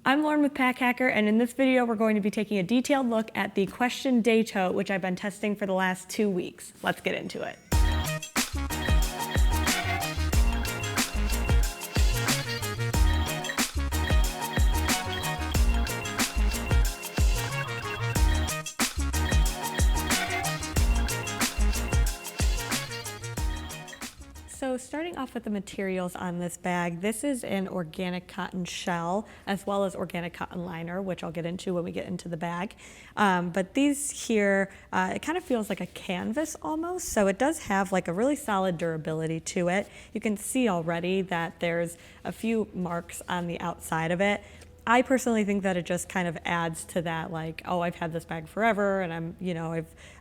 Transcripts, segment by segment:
I'm Lauren with Pack Hacker, and in this video we're going to be taking a detailed look at the Question Day Tote, which I've been testing for the last 2 weeks. Let's get into it. So starting off with the materials on this bag, this is an organic cotton shell as well as organic cotton liner, which I'll get into when we get into the bag. But these here, it kind of feels like a canvas almost. So it does have like a really solid durability to it. You can see already that there's a few marks on the outside of it. I personally think that it just kind of adds to that, like, oh, I've had this bag forever and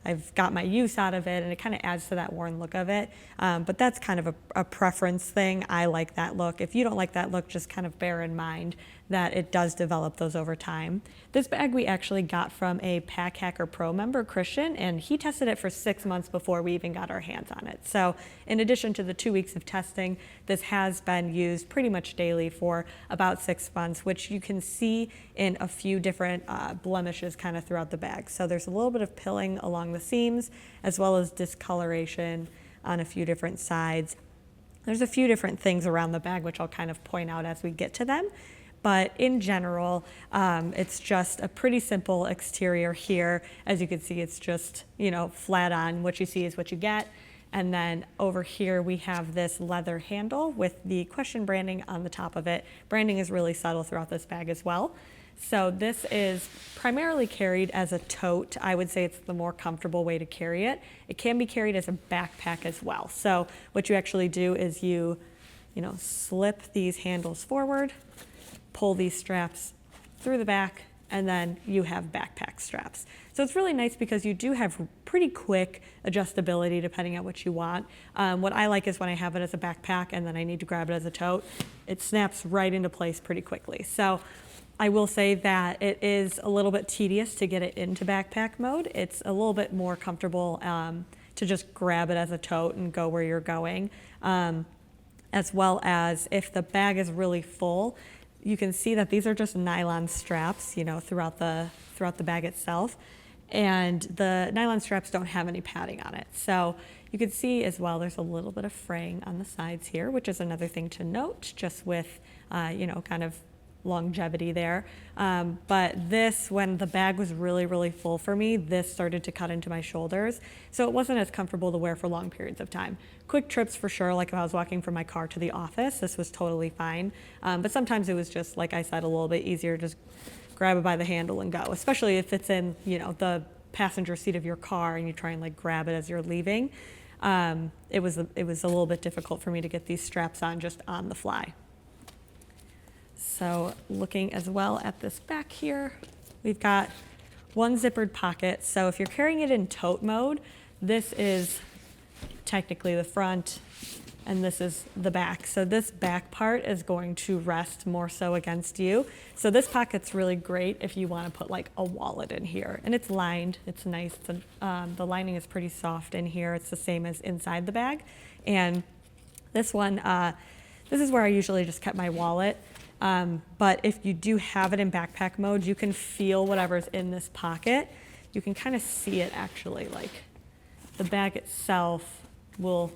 I've got my use out of it, and it kind of adds to that worn look of it. But that's kind of a preference thing. I like that look. If you don't like that look, just kind of bear in mind that it does develop those over time. This bag we actually got from a Pack Hacker Pro member, Christian, and he tested it for 6 months before we even got our hands on it. So in addition to the 2 weeks of testing, this has been used pretty much daily for about 6 months, which you can see in a few different blemishes kind of throughout the bag. So there's a little bit of pilling along the seams, as well as discoloration on a few different sides. There's a few different things around the bag, which I'll kind of point out as we get to them. But in general, it's just a pretty simple exterior here. As you can see, it's just, flat on. What you see is what you get. And then over here, we have this leather handle with the Question branding on the top of it. Branding is really subtle throughout this bag as well. So this is primarily carried as a tote. I would say it's the more comfortable way to carry it. It can be carried as a backpack as well. So what you actually do is you slip these handles forward, pull these straps through the back, and then you have backpack straps. So it's really nice because you do have pretty quick adjustability depending on what you want. What I like is when I have it as a backpack and then I need to grab it as a tote, it snaps right into place pretty quickly. So I will say that it is a little bit tedious to get it into backpack mode. It's a little bit more comfortable to just grab it as a tote and go where you're going. As well as if the bag is really full, you can see that these are just nylon straps, throughout the bag itself. And the nylon straps don't have any padding on it. So you can see as well, there's a little bit of fraying on the sides here, which is another thing to note, just with, kind of longevity there. But this, when the bag was really, really full for me, this started to cut into my shoulders. So it wasn't as comfortable to wear for long periods of time. Quick trips for sure, like if I was walking from my car to the office, this was totally fine. But sometimes it was just, like I said, a little bit easier to just grab it by the handle and go, especially if it's in, the passenger seat of your car and you try and grab it as you're leaving. It was a little bit difficult for me to get these straps on just on the fly. So looking as well at this back here, we've got one zippered pocket. So if you're carrying it in tote mode, this is technically the front and this is the back. So this back part is going to rest more so against you. So this pocket's really great if you want to put a wallet in here. And it's lined, it's nice. The lining is pretty soft in here. It's the same as inside the bag. And this one, this is where I usually just kept my wallet. But if you do have it in backpack mode, you can feel whatever's in this pocket. You can kind of see it actually, the bag itself will,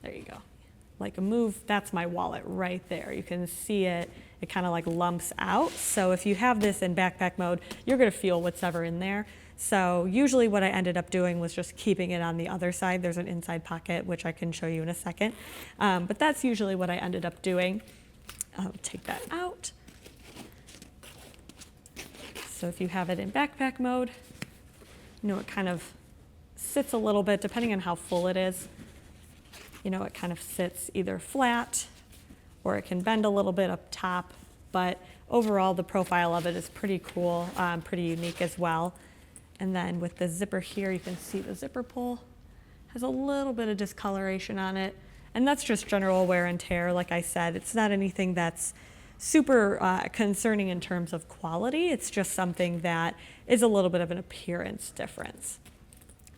there you go, move. That's my wallet right there. You can see it. It kind of lumps out. So if you have this in backpack mode, you're going to feel what's ever in there. So usually what I ended up doing was just keeping it on the other side. There's an inside pocket, which I can show you in a second. But that's usually what I ended up doing. I'll take that out. So if you have it in backpack mode, it kind of sits a little bit, depending on how full it is. It kind of sits either flat or it can bend a little bit up top. But overall, the profile of it is pretty cool, pretty unique as well. And then with the zipper here, you can see the zipper pull has a little bit of discoloration on it. And that's just general wear and tear. Like I said, it's not anything that's super concerning in terms of quality. It's just something that is a little bit of an appearance difference.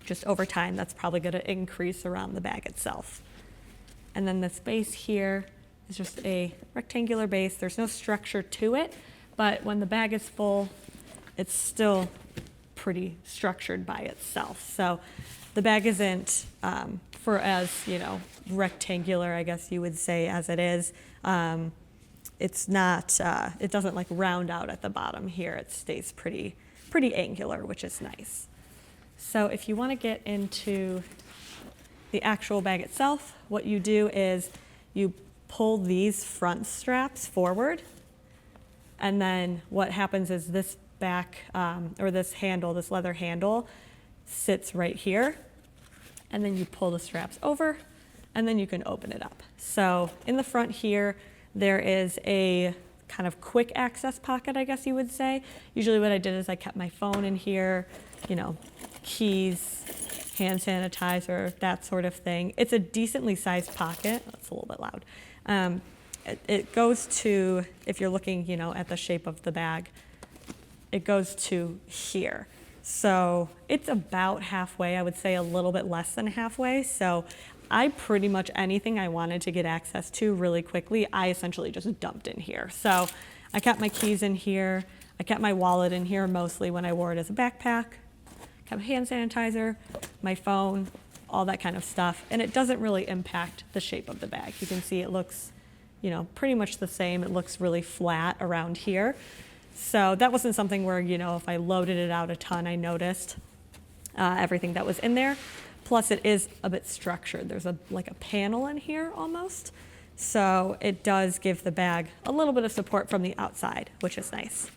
Just over time, that's probably going to increase around the bag itself. And then this base here is just a rectangular base. There's no structure to it, but when the bag is full, it's still pretty structured by itself. So the bag isn't for as, rectangular, I guess you would say, as it is. It's not, it doesn't like round out at the bottom here. It stays pretty angular, which is nice. So if you want to get into the actual bag itself, what you do is you pull these front straps forward, and then what happens is this back, or this handle, this leather handle, sits right here, and then you pull the straps over, and then you can open it up. So in the front here, there is a kind of quick access pocket, I guess you would say. Usually what I did is I kept my phone in here, keys, hand sanitizer, that sort of thing. It's a decently sized pocket. That's a little bit loud. It goes to, if you're looking, at the shape of the bag, it goes to here. So it's about halfway, I would say a little bit less than halfway. So I pretty much anything I wanted to get access to really quickly, I essentially just dumped in here. So I kept my keys in here. I kept my wallet in here mostly when I wore it as a backpack. Kept hand sanitizer, my phone, all that kind of stuff. And it doesn't really impact the shape of the bag. You can see it looks, pretty much the same. It looks really flat around here. So that wasn't something where, if I loaded it out a ton, I noticed everything that was in there. Plus it is a bit structured. There's like a panel in here almost. So it does give the bag a little bit of support from the outside, which is nice.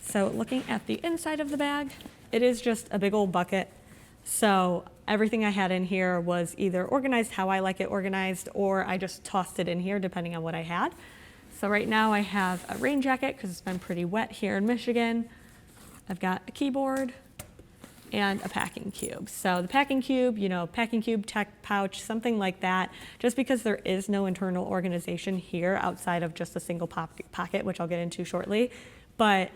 So looking at the inside of the bag, it is just a big old bucket. So everything I had in here was either organized how I like it organized, or I just tossed it in here depending on what I had. So right now I have a rain jacket because it's been pretty wet here in Michigan. I've got a keyboard and a packing cube. So the packing cube, packing cube, tech pouch, something like that, just because there is no internal organization here outside of just a single pocket, which I'll get into shortly. But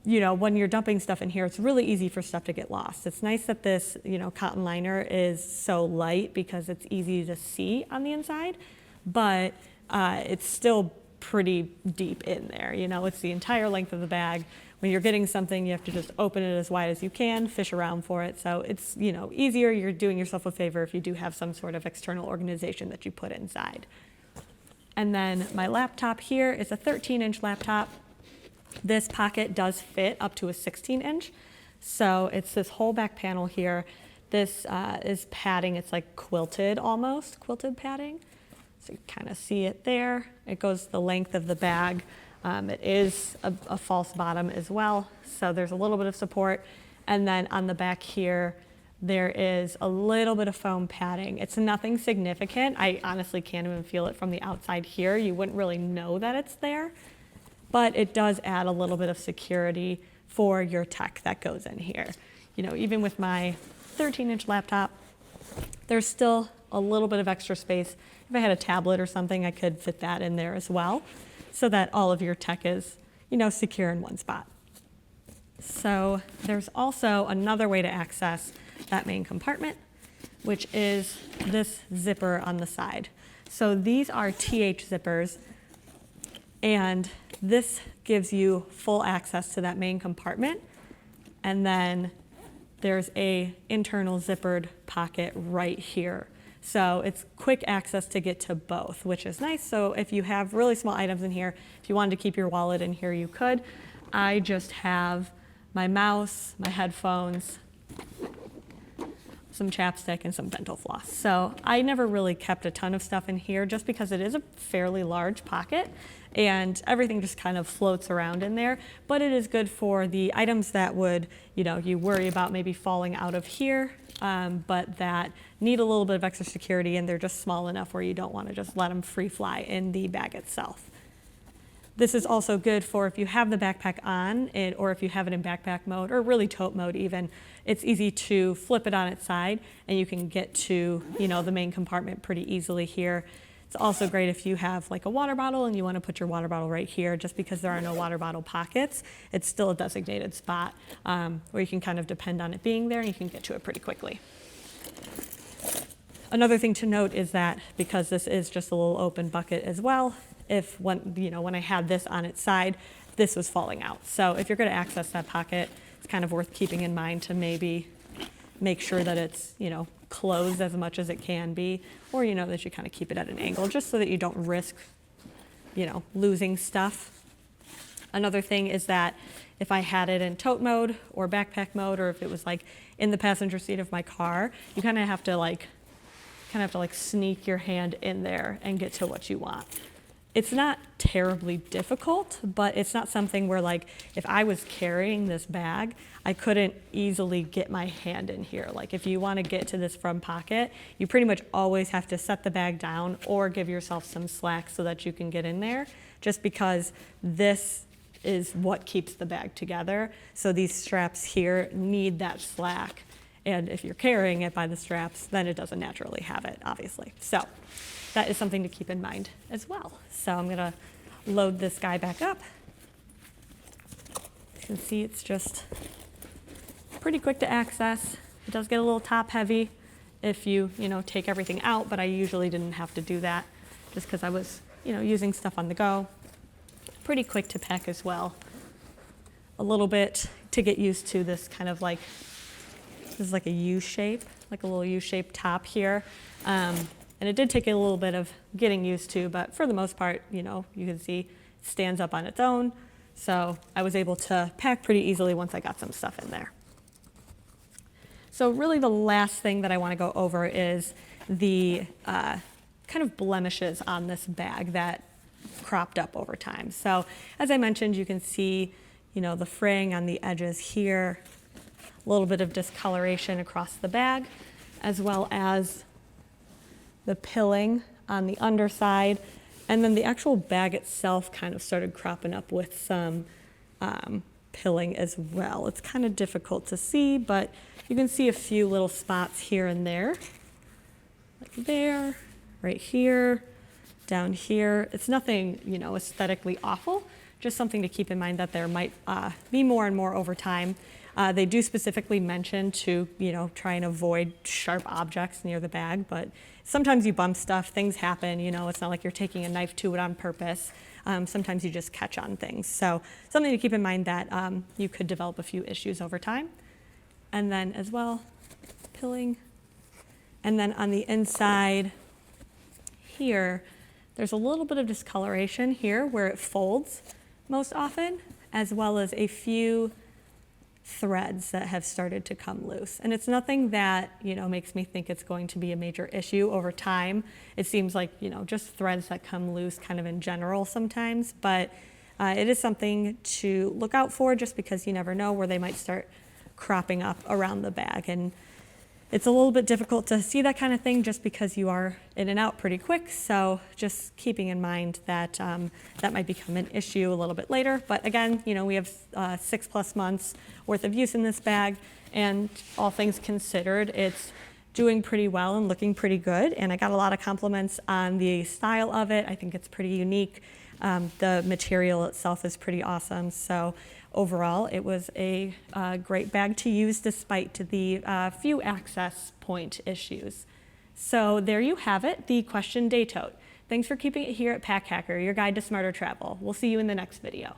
when you're dumping stuff in here, it's really easy for stuff to get lost. It's nice that this, cotton liner is so light because it's easy to see on the inside, but it's still pretty deep in there. It's the entire length of the bag. When you're getting something, you have to just open it as wide as you can, fish around for it. So it's, easier. You're doing yourself a favor if you do have some sort of external organization that you put inside. And then my laptop here is a 13-inch laptop. This pocket does fit up to a 16-inch. So it's this whole back panel here. This is padding. It's like quilted almost, quilted padding. So you kind of see it there. It goes the length of the bag. It is a false bottom as well, so there's a little bit of support. And then on the back here, there is a little bit of foam padding. It's nothing significant. I honestly can't even feel it from the outside here. You wouldn't really know that it's there, but it does add a little bit of security for your tech that goes in here. Even with my 13-inch laptop, there's still a little bit of extra space. If I had a tablet or something, I could fit that in there as well, so that all of your tech is, secure in one spot. So there's also another way to access that main compartment, which is this zipper on the side. So these are TH zippers, and this gives you full access to that main compartment. And then there's a internal zippered pocket right here. So it's quick access to get to both, which is nice. So if you have really small items in here, if you wanted to keep your wallet in here, you could. I just have my mouse, my headphones, some chapstick, and some dental floss. So I never really kept a ton of stuff in here just because it is a fairly large pocket and everything just kind of floats around in there. But it is good for the items that would, you worry about maybe falling out of here, but that need a little bit of extra security, and they're just small enough where you don't want to just let them free fly in the bag itself. This is also good for if you have the backpack on, or if you have it in backpack mode, or really tote mode even. It's easy to flip it on its side, and you can get to the main compartment pretty easily here. It's also great if you have like a water bottle and you want to put your water bottle right here. Just because there are no water bottle pockets, it's still a designated spot where you can kind of depend on it being there, and you can get to it pretty quickly. Another thing to note is that because this is just a little open bucket as well, if when I had this on its side, this was falling out. So if you're going to access that pocket, it's kind of worth keeping in mind to maybe make sure that it's, closed as much as it can be, or, that you kind of keep it at an angle just so that you don't risk, losing stuff. Another thing is that if I had it in tote mode or backpack mode, or if it was like in the passenger seat of my car, you kind of have to sneak your hand in there and get to what you want. It's not terribly difficult, but it's not something where, like, if I was carrying this bag, I couldn't easily get my hand in here. Like, if you want to get to this front pocket, you pretty much always have to set the bag down or give yourself some slack so that you can get in there, just because this is what keeps the bag together. So these straps here need that slack. And if you're carrying it by the straps, then it doesn't naturally have it, obviously. So that is something to keep in mind as well. So I'm gonna load this guy back up. You can see it's just pretty quick to access. It does get a little top heavy if you take everything out, but I usually didn't have to do that just because I was using stuff on the go. Pretty quick to pack as well. A little bit to get used to this kind of like, this is like a U shape, like a little U-shaped top here. And it did take a little bit of getting used to, but for the most part, you can see it stands up on its own. So I was able to pack pretty easily once I got some stuff in there. So really the last thing that I want to go over is the kind of blemishes on this bag that cropped up over time. So as I mentioned, you can see, the fraying on the edges here, a little bit of discoloration across the bag, as well as the pilling on the underside, and then the actual bag itself kind of started cropping up with some pilling as well. It's kind of difficult to see, but you can see a few little spots here and there, like there, right here, down here. It's nothing, aesthetically awful, just something to keep in mind that there might be more and more over time. They do specifically mention to, try and avoid sharp objects near the bag, but sometimes you bump stuff, things happen, it's not like you're taking a knife to it on purpose. Sometimes you just catch on things. So something to keep in mind that you could develop a few issues over time. And then as well, pilling. And then on the inside here, there's a little bit of discoloration here where it folds most often, as well as a few threads that have started to come loose. And it's nothing that, makes me think it's going to be a major issue over time. It seems like, just threads that come loose kind of in general sometimes, but it is something to look out for just because you never know where they might start cropping up around the bag. And it's a little bit difficult to see that kind of thing just because you are in and out pretty quick. So just keeping in mind that that might become an issue a little bit later. But again, we have 6+ months worth of use in this bag, and all things considered, it's doing pretty well and looking pretty good. And I got a lot of compliments on the style of it. I think it's pretty unique. The material itself is pretty awesome. So overall, it was a great bag to use despite the few access point issues. So there you have it, the Question Day Tote. Thanks for keeping it here at Pack Hacker, your guide to smarter travel. We'll see you in the next video.